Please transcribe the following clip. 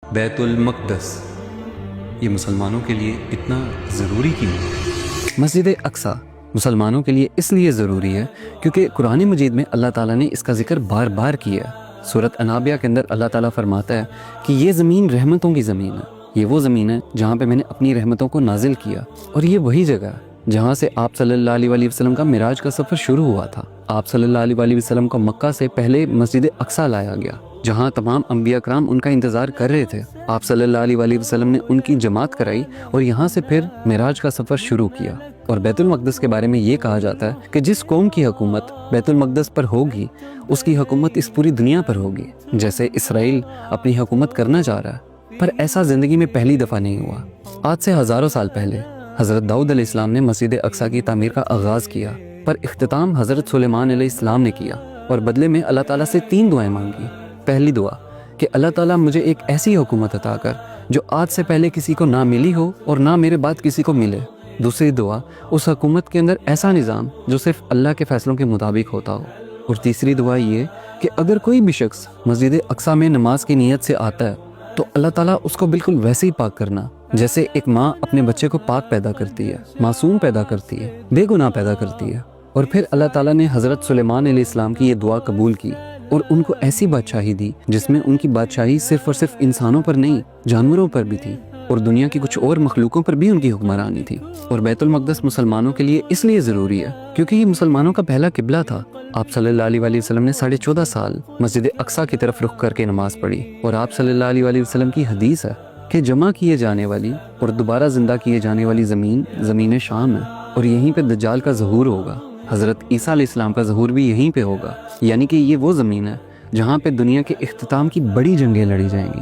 بیت المقدس یہ مسلمانوں کے لیے اتنا ضروری کیوں ہے؟ مسجد اقصی مسلمانوں کے لیے اس لیے ضروری ہے کیونکہ قرآن مجید میں اللہ تعالیٰ نے اس کا ذکر بار بار کیا ہے۔ سورۃ انابیہ کے اندر اللہ تعالیٰ فرماتا ہے کہ یہ زمین رحمتوں کی زمین ہے، یہ وہ زمین ہے جہاں پہ میں نے اپنی رحمتوں کو نازل کیا، اور یہ وہی جگہ ہے جہاں سے آپ صلی اللہ علیہ وسلم کا معراج کا سفر شروع ہوا تھا۔ آپ صلی اللہ علیہ وسلم کو مکہ سے پہلے مسجد اقصی لایا گیا، جہاں تمام انبیاء کرام ان کا انتظار کر رہے تھے۔ آپ صلی اللہ علیہ وسلم نے ان کی جماعت کرائی اور یہاں سے پھر معراج کا سفر شروع کیا۔ اور بیت المقدس کے بارے میں یہ کہا جاتا ہے کہ جس قوم کی حکومت بیت المقدس پر ہوگی اس کی حکومت اس پوری دنیا پر ہوگی۔ جیسے اسرائیل اپنی حکومت کرنا چاہ رہا ہے، پر ایسا زندگی میں پہلی دفعہ نہیں ہوا۔ آج سے ہزاروں سال پہلے حضرت داؤد علیہ السلام نے مسجد اقصی کی تعمیر کا آغاز کیا، پر اختتام حضرت سلیمان علیہ السلام نے کیا، اور بدلے میں اللہ تعالیٰ سے 3 دعائیں مانگی۔ پہلی دعا کہ اللہ تعالیٰ مجھے ایک ایسی حکومت عطا کر جو آج سے پہلے کسی کو نہ ملی ہو اور نہ میرے بعد کسی کو ملے۔ دوسری دعا اس حکومت کے اندر ایسا نظام جو صرف اللہ کے فیصلوں کے مطابق ہوتا ہو۔ اور تیسری دعا یہ کہ اگر کوئی بھی شخص مسجد اقصی میں نماز کی نیت سے آتا ہے تو اللہ تعالیٰ اس کو بالکل ویسے ہی پاک کرنا جیسے ایک ماں اپنے بچے کو پاک پیدا کرتی ہے، معصوم پیدا کرتی ہے، بے گناہ پیدا کرتی ہے۔ اور پھر اللہ تعالیٰ نے حضرت سلیمان علیہ السلام کی یہ دعا قبول کی اور ان کو ایسی بادشاہی دی جس میں ان کی بادشاہی صرف اور صرف انسانوں پر نہیں، جانوروں پر بھی تھی، اور دنیا کی کچھ اور مخلوقوں پر بھی ان کی حکمرانی تھی۔ اور بیت المقدس مسلمانوں کے لیے اس لیے ضروری ہے کیونکہ یہ مسلمانوں کا پہلا قبلہ تھا۔ آپ صلی اللہ علیہ وسلم نے 14.5 سال مسجد اقصی کی طرف رخ کر کے نماز پڑھی، اور آپ صلی اللہ علیہ وسلم کی حدیث ہے کہ جمع کیے جانے والی اور دوبارہ زندہ کیے جانے والی زمین شام ہے، اور یہیں پہ دجال کا ظہور ہوگا۔ حضرت عیسیٰ علیہ السلام کا ظہور بھی یہیں پہ ہوگا، یعنی کہ یہ وہ زمین ہے جہاں پہ دنیا کے اختتام کی بڑی جنگیں لڑی جائیں گی۔